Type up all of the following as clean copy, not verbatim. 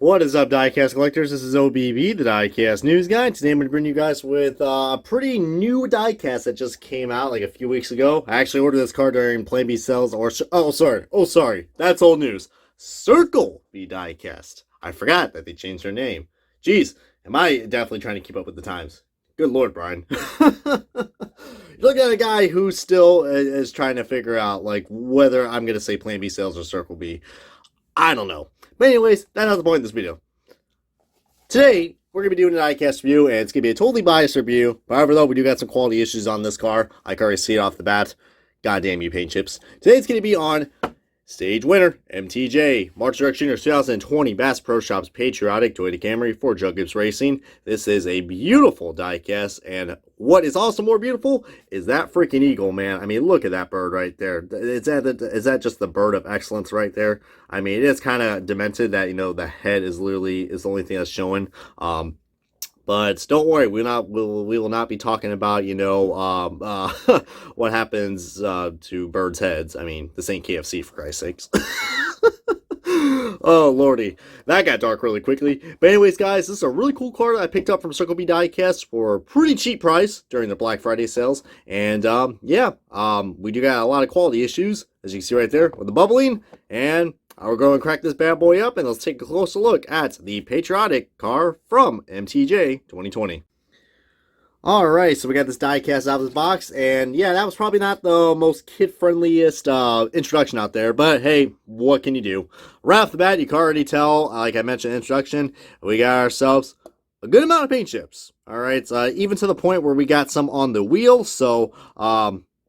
What is up, diecast collectors? This is OBB, the diecast news guy. Today I'm going to bring you guys with a pretty new diecast that just came out like a few weeks ago. I actually ordered this card during Plan B sales, or sorry, that's old news. Circle B diecast. I forgot that they changed their name. Jeez, am I definitely trying to keep up with the times? Good lord, Brian. Look at a guy who still is trying to figure out like whether I'm going to say Plan B sales or Circle B. I don't know. But anyways, that's not the point of this video. Today, we're going to be doing an diecast review, and it's going to be a totally biased review. However, though, we do got some quality issues on this car. I can already see it off the bat. Goddamn you, paint chips. Today, it's going to be on Stage Winner, MTJ, March Direct Juniors 2020 Bass Pro Shops Patriotic Toyota Camry for Joe Gibbs Racing. This is a beautiful diecast, and what is also more beautiful is that freaking eagle, man. I mean, look at that is that just the bird of excellence right there? I mean, it is kind of demented that, you know, the head is literally the only thing that's showing. But don't worry, we will not be talking about, you know, what happens to birds' heads. I mean, this ain't KFC, for Christ's sakes. Oh, lordy. That got dark really quickly. But anyways, guys, this is a really cool card I picked up from Circle B Diecast for a pretty cheap price during the Black Friday sales. And, we do got a lot of quality issues, as you can see right there, with the bubbling. And we're going to crack this bad boy up, and let's take a closer look at the Patriotic car from MTJ 2020. Alright, so we got this diecast out of this box, and yeah, that was probably not the most kid-friendliest introduction out there, but hey, what can you do? Right off the bat, you can already tell, like I mentioned in the introduction, we got ourselves a good amount of paint chips. Alright, even to the point where we got some on the wheel, so,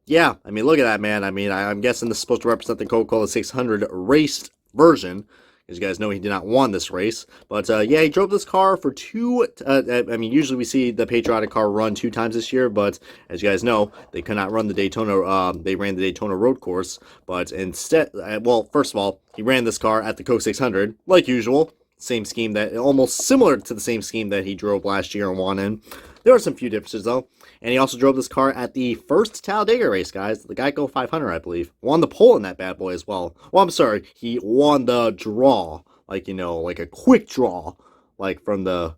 yeah, I mean, look at that, man. I mean, I'm guessing this is supposed to represent the Coca-Cola 600 raced version. As you guys know, he did not win this race. But, yeah, he drove this car for usually we see the Patriotic car run 2 times this year. But, as you guys know, they could not run the Daytona, they ran the Daytona road course. But instead, well, first of all, he ran this car at the Coke 600, like usual. Same scheme almost similar to the same scheme that he drove last year and won in. There are some few differences, though. And he also drove this car at the first Talladega race, guys. The Geico 500, I believe. Won the pole in that bad boy as well. Well, I'm sorry. He won the draw. Like, you know, like a quick draw. Like from the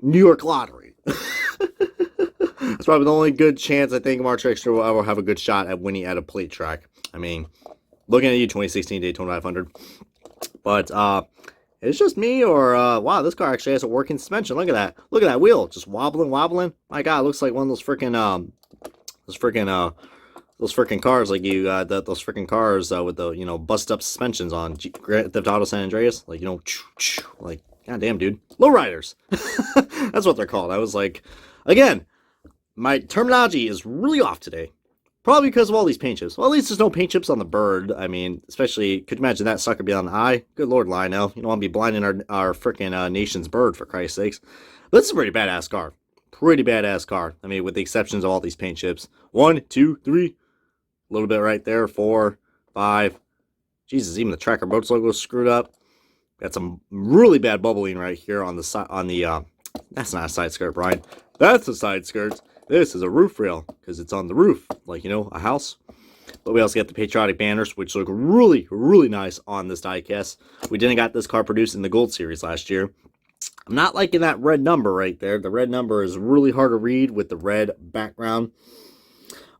New York lottery. That's probably the only good chance I think March Extra will ever have a good shot at winning at a plate track. I mean, looking at you, 2016 Daytona 500. But, it's just me, or, wow, this car actually has a working suspension. Look at that. Look at that wheel. Just wobbling. My God, it looks like one of those freaking, those freaking cars, like you, those freaking cars, with the, you know, bust up suspensions on Grand Theft Auto San Andreas. Like, you know, like, goddamn, dude. Lowriders. That's what they're called. I was like, again, my terminology is really off today. Probably because of all these paint chips. Well, at least there's no paint chips on the bird. I mean, especially, could you imagine that sucker being on the eye? Good Lord, Lionel. You don't want to be blinding our freaking nation's bird, for Christ's sakes. But this is a pretty badass car. Pretty badass car. I mean, with the exceptions of all these paint chips. 1, 2, 3. A little bit right there. 4, 5. Jesus, even the Tracker Boats logo is screwed up. Got some really bad bubbling right here on the side. That's not a side skirt, Brian. That's a side skirt. This is a roof rail, because it's on the roof, like, you know, a house. But we also got the Patriotic banners, which look really, really nice on this diecast. We didn't got this car produced in the Gold Series last year. I'm not liking that red number right there. The red number is really hard to read with the red background.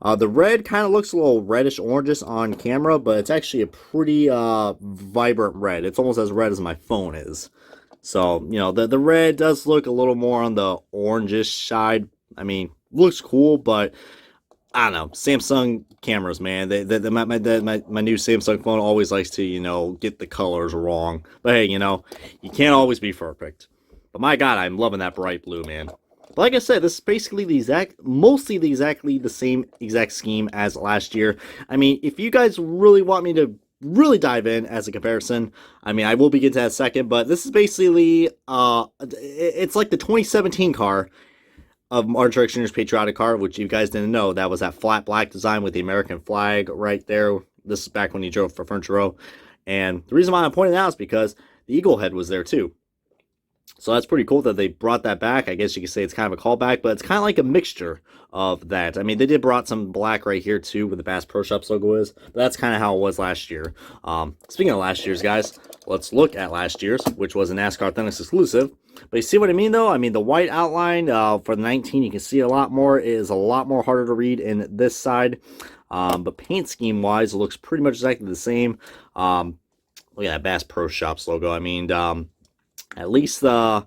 The red kind of looks a little reddish-orangish on camera, but it's actually a pretty vibrant red. It's almost as red as my phone is. So, you know, the red does look a little more on the orangish side. I mean, looks cool, but I don't know. Samsung cameras, man. My new Samsung phone always likes to, you know, get the colors wrong. But hey, you know, you can't always be perfect. But my God, I'm loving that bright blue, man. But like I said, this is basically mostly exactly the same exact scheme as last year. I mean, if you guys really want me to really dive in as a comparison, I mean, I will begin to that second, but this is basically, it's like the 2017 car of March Direct Juniors Patriotic car, which you guys didn't know, that was that flat black design with the American flag right there. This is back when he drove for Furniture Row. And the reason why I'm pointing it out is because the eagle head was there too. So that's pretty cool that they brought that back. I guess you could say it's kind of a callback, but it's kind of like a mixture of that. I mean, they did brought some black right here too, where the Bass Pro Shops logo is, but that's kind of how it was last year. Speaking of last year's, guys, let's look at last year's, which was a NASCAR Authentics exclusive. But you see what I mean, though? I mean, the white outline for the 19, you can see a lot more. It is a lot more harder to read in this side. But paint scheme-wise, it looks pretty much exactly the same. Look at that Bass Pro Shops logo. I mean, at least the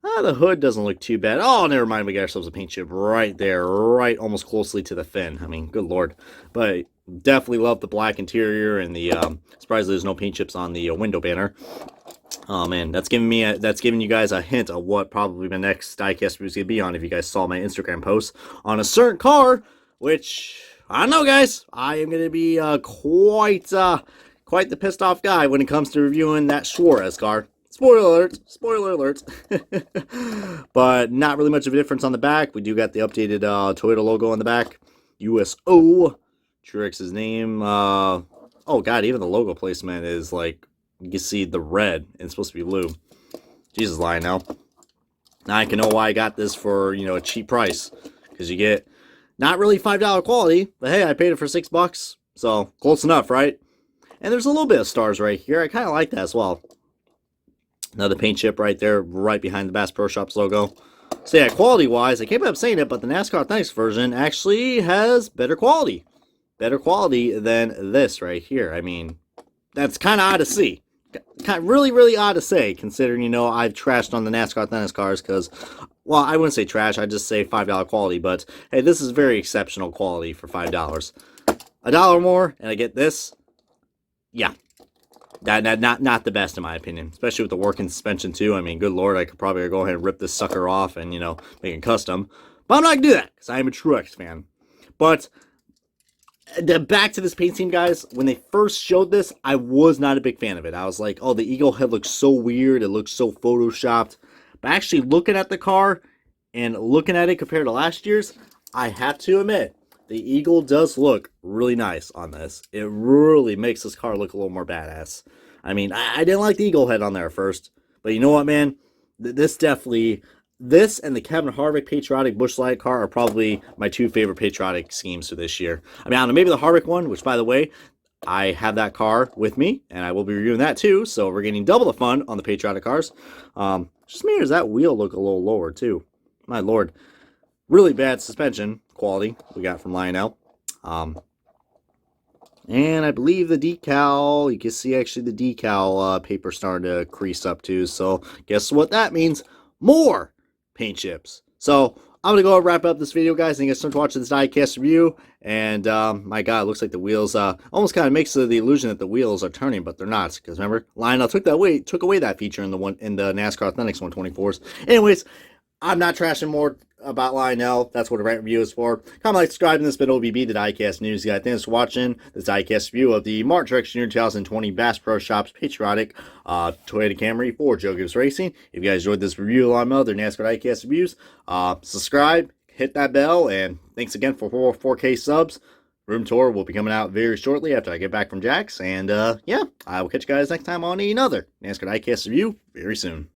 hood doesn't look too bad. Oh, never mind. We got ourselves a paint chip right there, right almost closely to the fin. I mean, good lord. But definitely love the black interior and the surprisingly there's no paint chips on the window banner. Oh man, that's giving you guys a hint of what probably my next diecast review is gonna be on. If you guys saw my Instagram post on a certain car, which I don't know, guys, I am gonna be quite the pissed off guy when it comes to reviewing that Truex car. Spoiler alert, spoiler alert. But not really much of a difference on the back. We do got the updated Toyota logo on the back. USO. Truex's name. Oh god, even the logo placement is like, you can see the red, and it's supposed to be blue. Jesus, lying now. Now I can know why I got this for, you know, a cheap price. Because you get not really $5 quality, but hey, I paid it for $6. So, close enough, right? And there's a little bit of stars right here. I kind of like that as well. Another paint chip right there, right behind the Bass Pro Shops logo. So yeah, quality-wise, I keep up saying it, but the NASCAR Authentics version actually has better quality. Better quality than this right here. I mean, that's kind of odd to see. Really, really odd to say, considering, you know, I've trashed on the NASCAR Authentics cars because, well, I wouldn't say trash, I'd just say $5 quality, but hey, this is very exceptional quality for $5. $1 more, and I get this. Yeah. Not the best in my opinion, especially with the working suspension too. I mean, good lord, I could probably go ahead and rip this sucker off and, you know, make it custom. But I'm not going to do that because I am a Truex fan. But back to this paint scheme, guys. When they first showed this, I was not a big fan of it. I was like, oh, the eagle head looks so weird. It looks so photoshopped. But actually looking at the car and looking at it compared to last year's, I have to admit, the eagle does look really nice on this. It really makes this car look a little more badass. I mean, I didn't like the eagle head on there at first. But you know what, man? This and the Kevin Harvick Patriotic Busch Light car are probably my two favorite Patriotic schemes for this year. I mean, I don't know, maybe the Harvick one, which, by the way, I have that car with me, and I will be reviewing that too, so we're getting double the fun on the Patriotic cars. Just me, or does that wheel look a little lower too? My lord. Really bad suspension quality we got from Lionel. And I believe the decal, you can see actually the decal paper starting to crease up too, so guess what that means? More paint chips. So I'm gonna go and wrap up this video, guys. Thank you guys so much for watching this diecast review. And my god, it looks like the wheels almost kind of makes the illusion that the wheels are turning, but they're not. Because remember, Lionel took away that feature in the NASCAR Authentics 124s. Anyways, I'm not trashing more about Lionel. That's what a rant review is for. Comment, like, subscribe, and this has been OBB, the diecast news guy. Thanks for watching this diecast review of the Martin Truex Jr. 2020 Bass Pro Shops Patriotic Toyota Camry for Joe Gibbs Racing. If you guys enjoyed this review along with other NASCAR diecast reviews, subscribe, hit that bell, and thanks again for 4K subs. Room tour will be coming out very shortly after I get back from Jack's. And yeah, I will catch you guys next time on another NASCAR diecast review very soon.